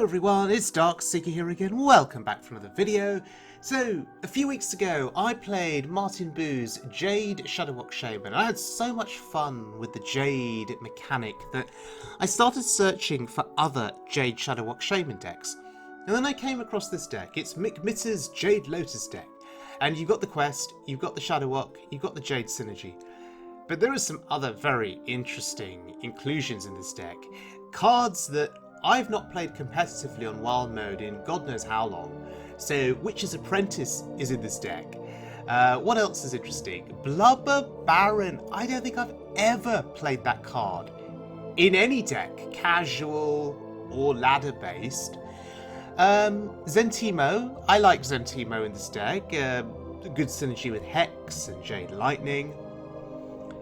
everyone, it's Darkseeker here again. Welcome back for another video. So, a few weeks ago I played Martin Boo's Jade Shudderwock Shaman. I had so much fun with the Jade mechanic that I started searching for other Jade Shudderwock Shaman decks. And then I came across this deck. It's McMitta's Jade Lotus deck. And you've got the quest, you've got the Shudderwock, you've got the Jade synergy. But there are some other very interesting inclusions in this deck. Cards that I've not played competitively on Wild Mode in God knows how long. So Witch's Apprentice is in this deck. What else is interesting? Blubber Baron. I don't think I've ever played that card in any deck, casual or ladder based. Zentimo. I like Zentimo in this deck. Good synergy with Hex and Jade Lightning.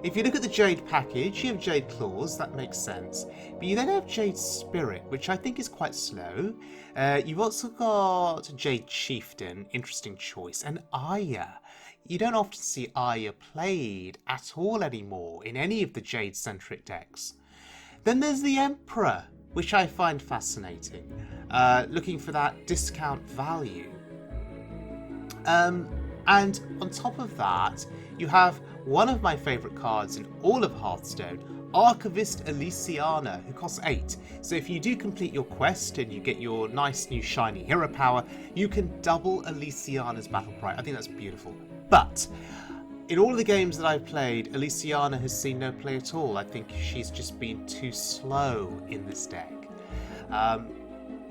If you look at the Jade package, you have Jade Claws, that makes sense. But you then have Jade Spirit, which I think is quite slow. You've also got Jade Chieftan, interesting choice, and Aya. You don't often see Aya played at all anymore in any of the Jade-centric decks. Then there's the Emperor, which I find fascinating, looking for that discount value. And on top of that, you have one of my favourite cards in all of Hearthstone, Archivist Elysiana, who costs 8. So if you do complete your quest and you get your nice new shiny hero power, you can double Elysiana's battle price. I think that's beautiful. But in all of the games that I've played, Elysiana has seen no play at all. I think she's just been too slow in this deck.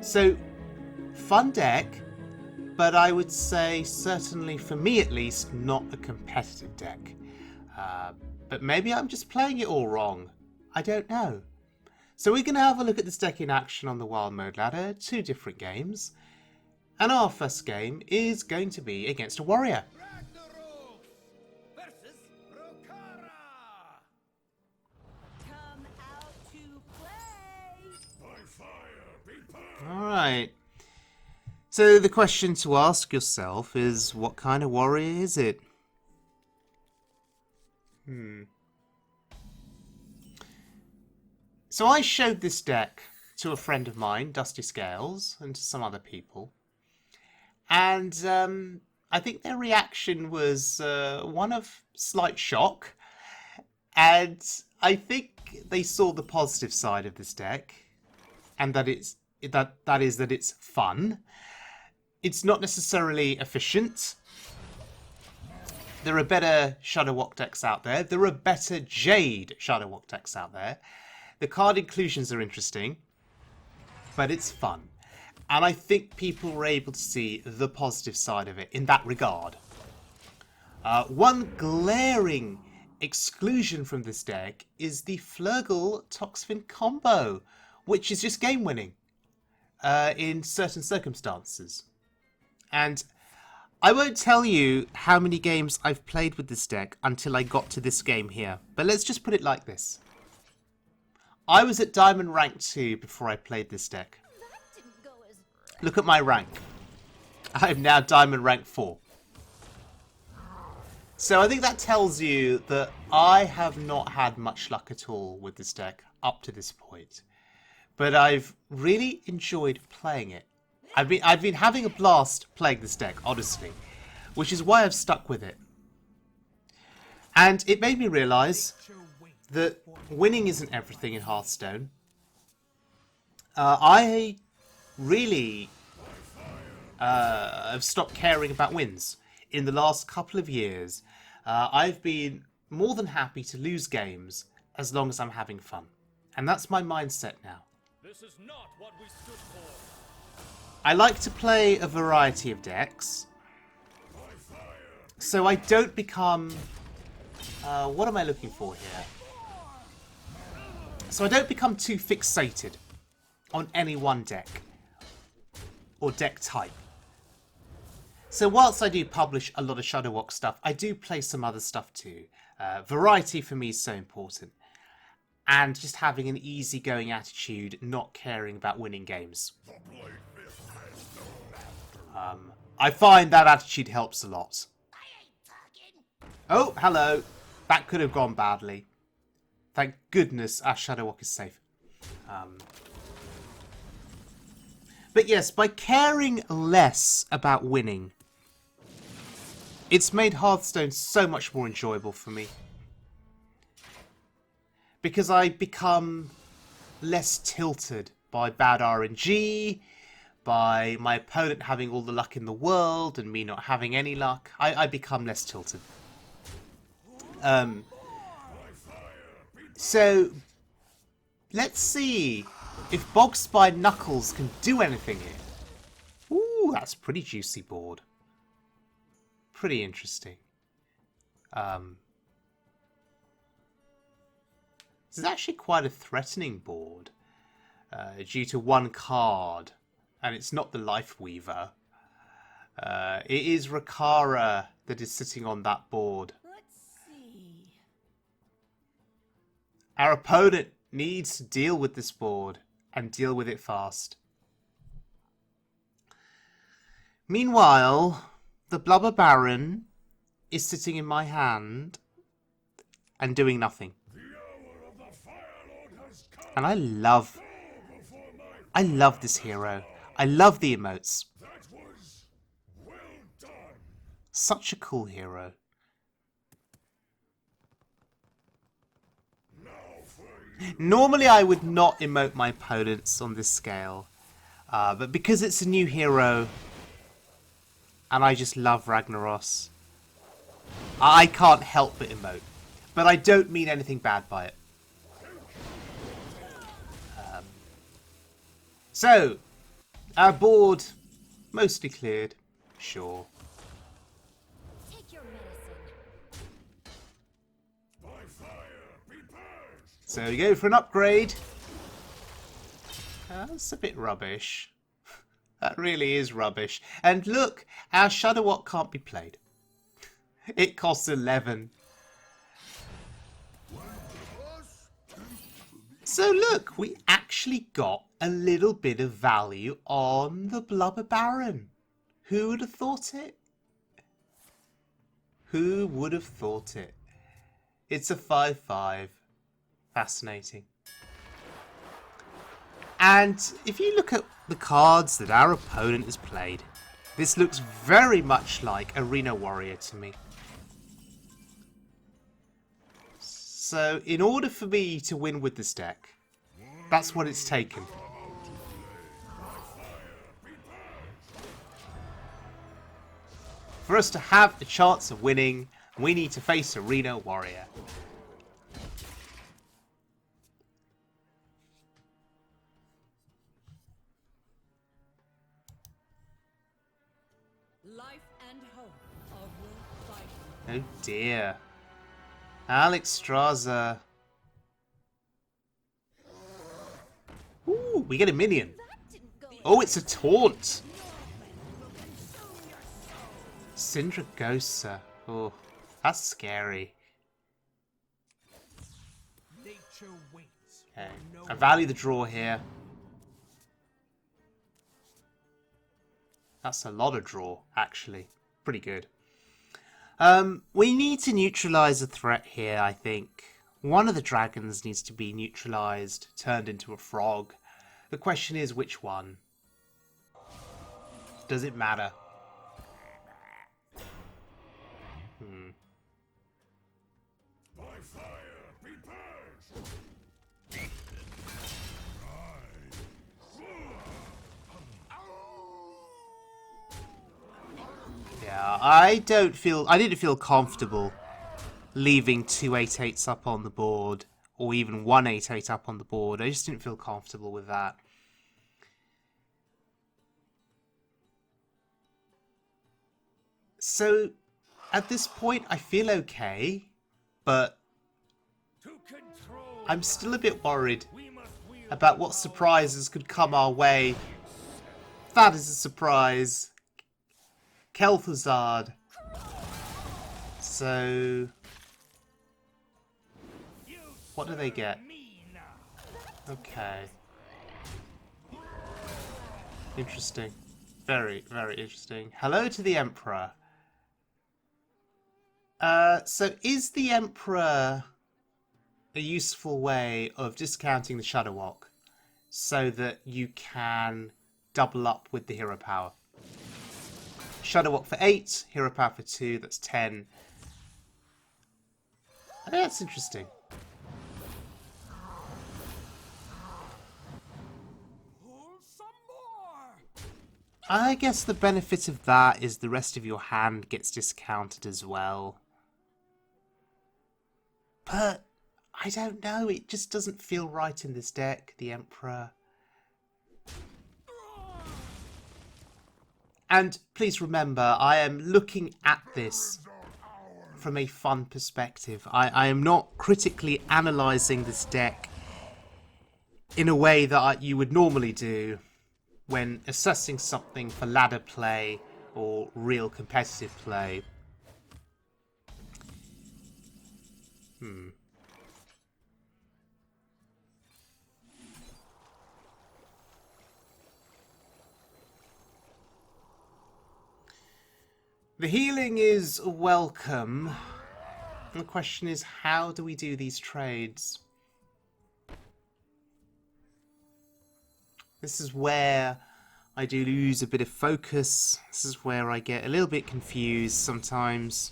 So, fun deck, but I would say, certainly for me at least, not a competitive deck. But maybe I'm just playing it all wrong. I don't know. So we're going to have a look at this deck in action on the Wild Mode ladder, 2 different games. And our first game is going to be against a warrior. Alright. So the question to ask yourself is, what kind of warrior is it? So I showed this deck to a friend of mine, Dusty Scales, and to some other people. And I think their reaction was one of slight shock. And I think they saw the positive side of this deck. And that is that it's fun. It's not necessarily efficient. There are better Shudderwock decks out there. There are better Jade Shudderwock decks out there. The card inclusions are interesting, but it's fun. And I think people were able to see the positive side of it in that regard. One glaring exclusion from this deck is the Flurgl Toxfin combo, which is just game winning in certain circumstances. And I won't tell you how many games I've played with this deck until I got to this game here. But let's just put it like this. I was at Diamond Rank 2 before I played this deck. Look at my rank. I'm now Diamond Rank 4. So I think that tells you that I have not had much luck at all with this deck up to this point. But I've really enjoyed playing it. I've been having a blast playing this deck, honestly, which is why I've stuck with it. And it made me realise that winning isn't everything in Hearthstone. I really have stopped caring about wins. In the last couple of years, I've been more than happy to lose games as long as I'm having fun. And that's my mindset now. This is not what we stood for. I like to play a variety of decks, so I don't become... what am I looking for here? So I don't become too fixated on any one deck or deck type. So whilst I do publish a lot of Shudderwock stuff, I do play some other stuff too. Variety for me is so important. And just having an easygoing attitude, not caring about winning games. I find that attitude helps a lot. Oh, hello. That could have gone badly. Thank goodness our Shudderwock is safe. But yes, by caring less about winning, it's made Hearthstone so much more enjoyable for me. Because I become less tilted by bad RNG, by my opponent having all the luck in the world and me not having any luck. I become less tilted. So, let's see if Bogspine Knuckles can do anything here. Ooh, that's a pretty juicy board. Pretty interesting. This is actually quite a threatening board due to one card, and it's not the Life Weaver. It is Rakara that is sitting on that board. Let's see. Our opponent needs to deal with this board and deal with it fast. Meanwhile, the Blubber Baron is sitting in my hand and doing nothing. And I love this hero. I love the emotes. Such a cool hero. Normally I would not emote my opponents on this scale. But because it's a new hero, and I just love Ragnaros, I can't help but emote. But I don't mean anything bad by it. So, our board mostly cleared. Sure. Take your medicine. So we go for an upgrade. That's a bit rubbish. That really is rubbish. And look, our Shudderwock can't be played. It costs 11. So look, we actually got a little bit of value on the Blubber Baron. Who would have thought it? Who would have thought it? It's a 5/5. Fascinating. And if you look at the cards that our opponent has played, this looks very much like Arena Warrior to me. So in order for me to win with this deck, that's what it's taken. For us to have a chance of winning, we need to face Arena Warrior. Life and hope are worth fighting. Oh dear. Alex Straza. Ooh, we get a minion. Oh, it's a taunt. Syndragosa. Oh, that's scary. Okay, I value the draw here. That's a lot of draw, actually. Pretty good. We need to neutralize a threat here, I think. One of the dragons needs to be neutralized, turned into a frog. The question is, which one? Does it matter? Yeah, I didn't feel comfortable leaving 2 8/8s up on the board, or even 1 8/8 up on the board. I just didn't feel comfortable with that. So, at this point, I feel okay, but I'm still a bit worried about what surprises could come our way. That is a surprise. Kel'Thuzad. So, what do they get? Okay. Interesting. Very, very interesting. Hello to the Emperor. So is the Emperor a useful way of discounting the Shudderwock so that you can double up with the hero power. Shudderwock for 8, hero power for 2, that's 10. I think that's interesting. I guess the benefit of that is the rest of your hand gets discounted as well. But I don't know, it just doesn't feel right in this deck, the Emperor. And please remember, I am looking at this from a fun perspective. I am not critically analysing this deck in a way that you would normally do when assessing something for ladder play or real competitive play. The healing is welcome. The question is, how do we do these trades? This is where I do lose a bit of focus. This is where I get a little bit confused sometimes.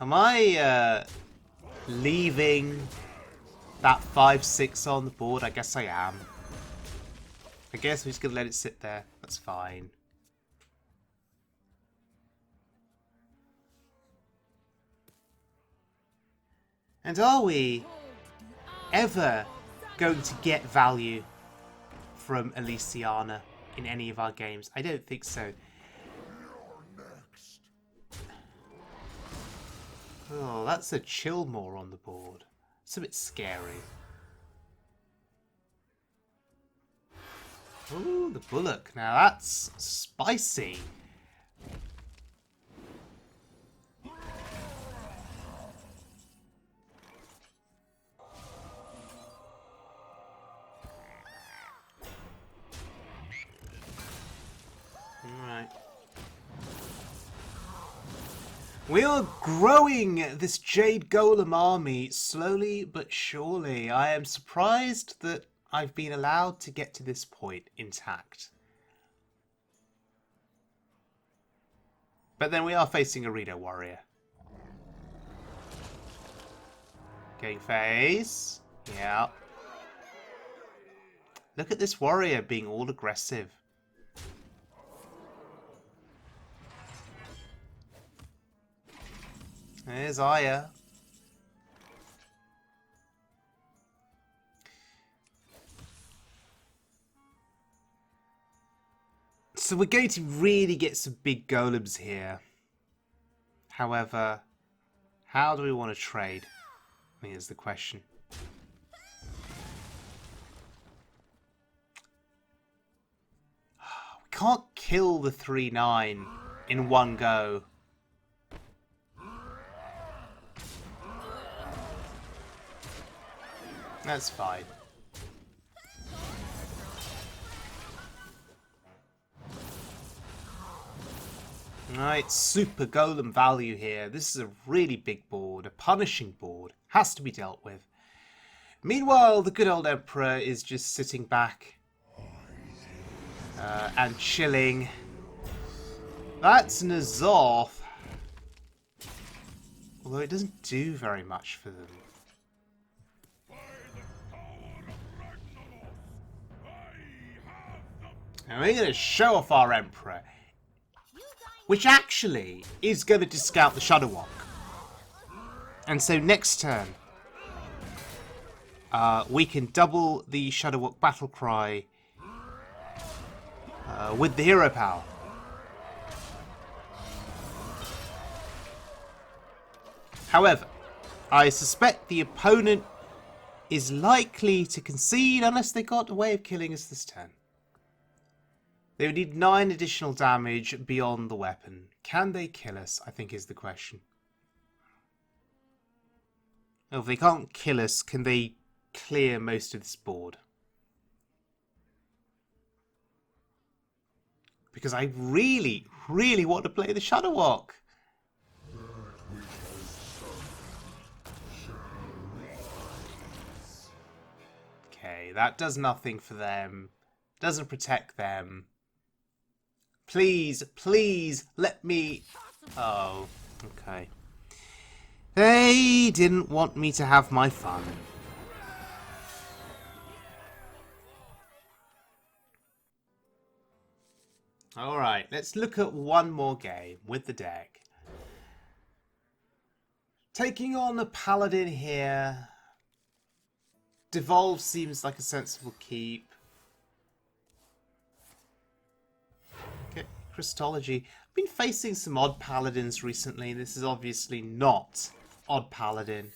Am I leaving that 5/6 on the board? I guess I am. I guess we're just going to let it sit there. That's fine. And are we ever going to get value from Elysiana in any of our games? I don't think so. Oh, that's a Chillmore on the board. It's a bit scary. Ooh, the Bullock. Now that's spicy. Alright. We are growing this Jade Golem army slowly but surely. I am surprised that I've been allowed to get to this point intact. But then we are facing a Rito Warrior. Getting face. Yeah. Look at this warrior being all aggressive. There's Aya. So we're going to really get some big golems here. However, how do we want to trade? I think is the question. We can't kill the 3/9 in one go. That's fine. Alright, super golem value here. This is a really big board, a punishing board. Has to be dealt with. Meanwhile, the good old Emperor is just sitting back and chilling. That's N'Zoth. Although it doesn't do very much for them. And we're going to show off our Emperor, which actually is going to discount the Shudderwock. And so next turn, we can double the Shudderwock battle cry with the hero power. However, I suspect the opponent is likely to concede unless they got a way of killing us this turn. They would need 9 additional damage beyond the weapon. Can they kill us, I think is the question. Well, if they can't kill us, can they clear most of this board? Because I really, really want to play the Shudderwock. Okay, that does nothing for them. Doesn't protect them. Please, please, let me... Oh, okay. They didn't want me to have my fun. Alright, let's look at one more game with the deck. Taking on a paladin here. Devolve seems like a sensible keep. Okay, Christology. I've been facing some odd paladins recently. This is obviously not odd paladin.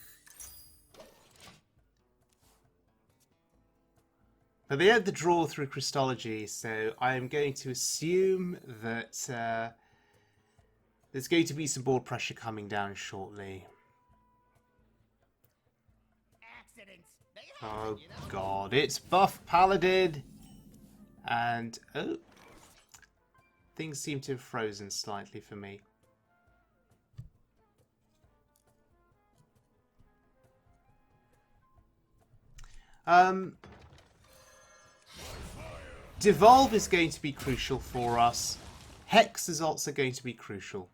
But they had the draw through Christology, so I am going to assume that there's going to be some board pressure coming down shortly. Oh god, it's buff paladin! And, oh, things seem to have frozen slightly for me. Devolve is going to be crucial for us. Hex is also going to be crucial.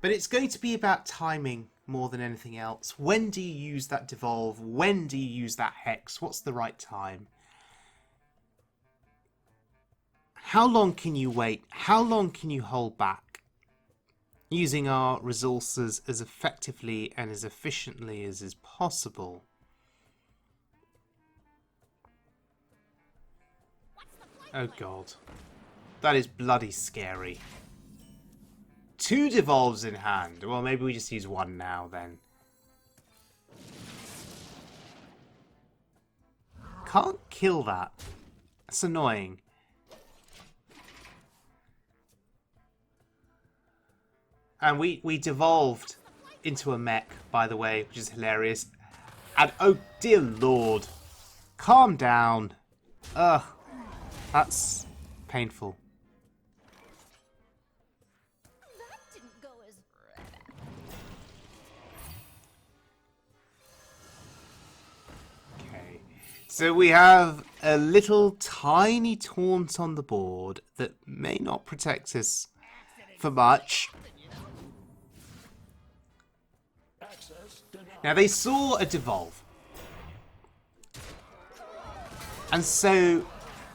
But it's going to be about timing more than anything else. When do you use that Devolve? When do you use that Hex? What's the right time? How long can you wait? How long can you hold back? Using our resources as effectively and as efficiently as is possible. Oh god. That is bloody scary. 2 Devolves in hand. Well, maybe we just use 1 now then. Can't kill that. That's annoying. And we devolved into a mech, by the way, which is hilarious. And oh dear lord. Calm down. Ugh. That's painful. That didn't go as... Okay. So we have a little tiny taunt on the board that may not protect us for much. Now they saw a Devolve. And so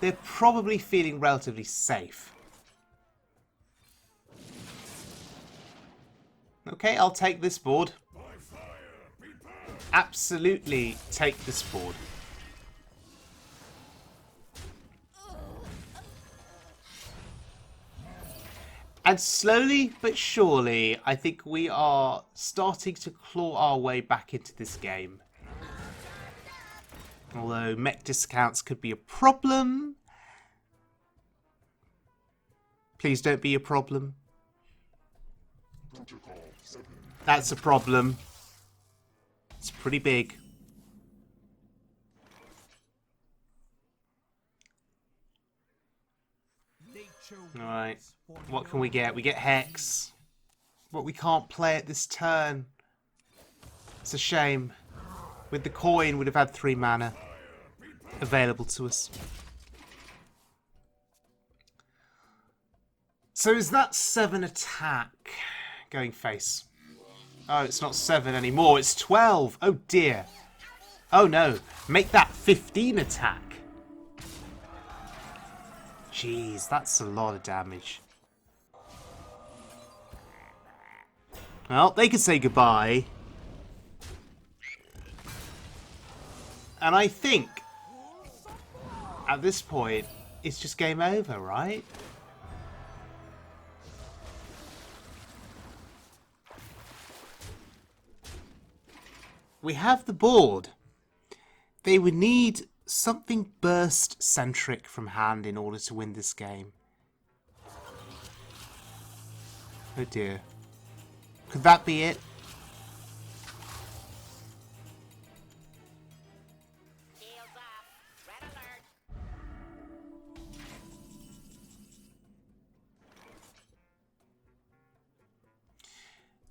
they're probably feeling relatively safe. Okay, I'll take this board. Absolutely take this board. And slowly but surely, I think we are starting to claw our way back into this game. Although mech discounts could be a problem. Please don't be a problem. That's a problem. It's pretty big. Alright, what can we get? We get Hex. But we can't play it this turn. It's a shame. With the coin, we'd have had 3 mana available to us. So is that 7 attack going face? Oh, it's not 7 anymore. It's 12. Oh dear. Oh no. Make that 15 attack. Jeez, that's a lot of damage. Well, they can say goodbye. And I think, at this point, it's just game over, right? We have the board. They would need something burst-centric from hand in order to win this game. Oh dear. Could that be it?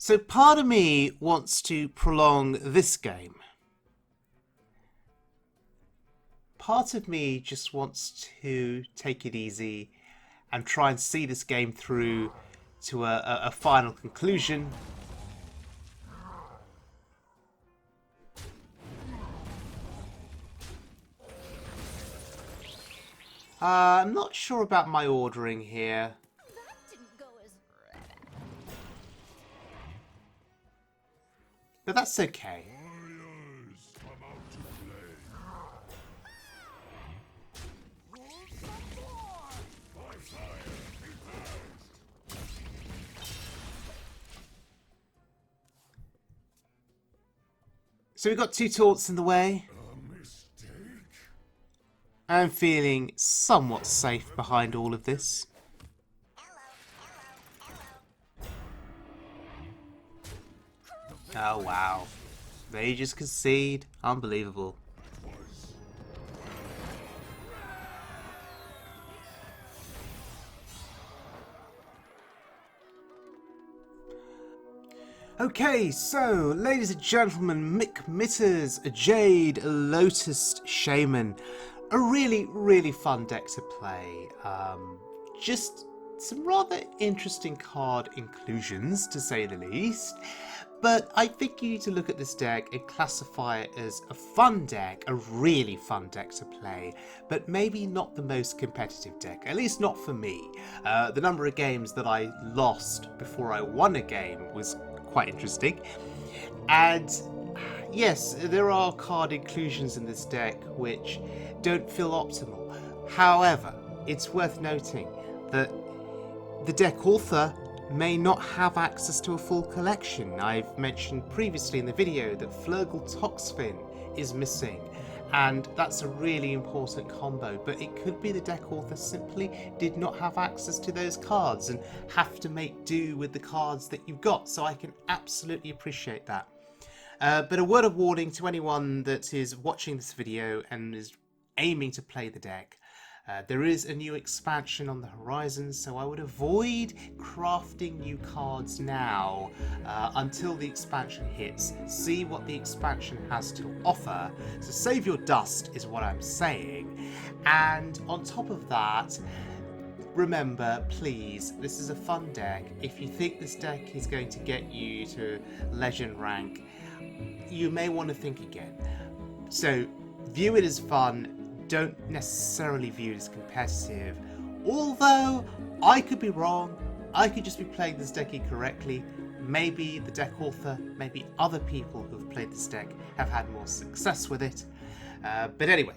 So part of me wants to prolong this game. part of me just wants to take it easy and try and see this game through to a final conclusion. I'm not sure about my ordering here. That didn't go as... But that's okay. So we've got 2 taunts in the way. I'm feeling somewhat safe behind all of this. Oh wow. They just concede. Unbelievable. Okay, so, ladies and gentlemen, McMitta's Jade Lotus Shaman. A really, really fun deck to play. Just some rather interesting card inclusions, to say the least. But I think you need to look at this deck and classify it as a fun deck, a really fun deck to play, but maybe not the most competitive deck, at least not for me. The number of games that I lost before I won a game was quite interesting. And yes, there are card inclusions in this deck which don't feel optimal. However, it's worth noting that the deck author may not have access to a full collection. I've mentioned previously in the video that Flurgl Toxfin is missing, and that's a really important combo, but it could be the deck author simply did not have access to those cards and have to make do with the cards that you've got, so I can absolutely appreciate that. But a word of warning to anyone that is watching this video and is aiming to play the deck. There is a new expansion on the horizon, so I would avoid crafting new cards now until the expansion hits. See what the expansion has to offer. So save your dust is what I'm saying. And on top of that, remember, please, this is a fun deck. If you think this deck is going to get you to legend rank, you may want to think again. So view it as fun. Don't necessarily view it as competitive, although I could be wrong. I could just be playing this deck incorrectly. Maybe the deck author, maybe other people who have played this deck have had more success with it. But anyway,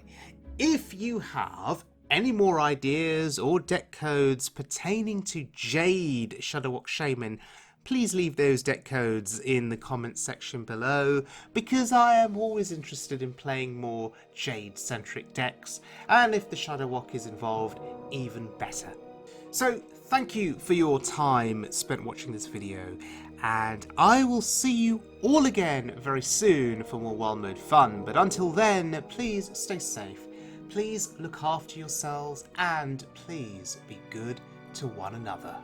if you have any more ideas or deck codes pertaining to Jade Shudderwock Shaman, please leave those deck codes in the comments section below, because I am always interested in playing more Jade-centric decks, and if the Shudderwock is involved, even better. So, thank you for your time spent watching this video, and I will see you all again very soon for more Wild Mode fun, but until then, please stay safe, please look after yourselves, and please be good to one another.